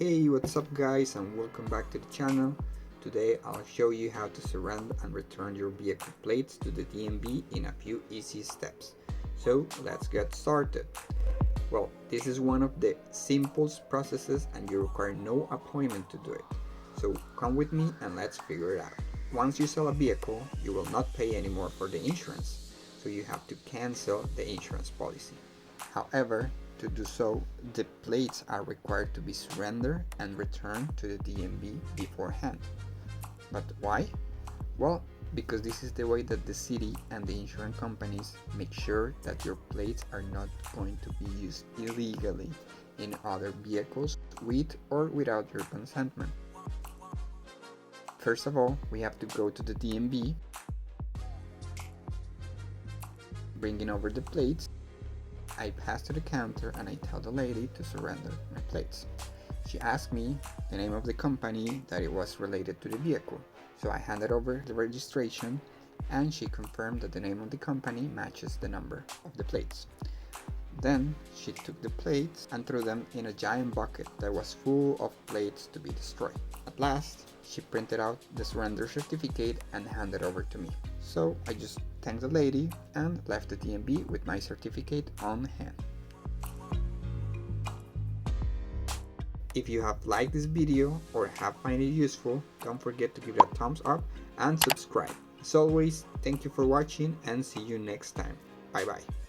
Hey, what's up guys, and welcome back to the channel. Today I'll show you how to surrender and return your vehicle plates to the DMV in a few easy steps. So let's get started. Well, this is one of the simplest processes and you require no appointment to do it. So come with me and let's figure it out. Once you sell a vehicle, you will not pay anymore for the insurance, so you have to cancel the insurance policy. However, to do so, the plates are required to be surrendered and returned to the DMV beforehand. But why? Well, because this is the way that the city and the insurance companies make sure that your plates are not going to be used illegally in other vehicles with or without your consentment. First of all, we have to go to the DMV, bringing over the plates. I pass to the counter and I tell the lady to surrender my plates. She asked me the name of the company that it was related to the vehicle, so I handed over the registration and she confirmed that the name of the company matches the number of the plates. Then she took the plates and threw them in a giant bucket that was full of plates to be destroyed. At last, she printed out the surrender certificate and handed it over to me. So I just thanked the lady and left the DMV with my certificate on hand. If you have liked this video or have found it useful, don't forget to give it a thumbs up and subscribe. As always, thank you for watching and see you next time. Bye bye.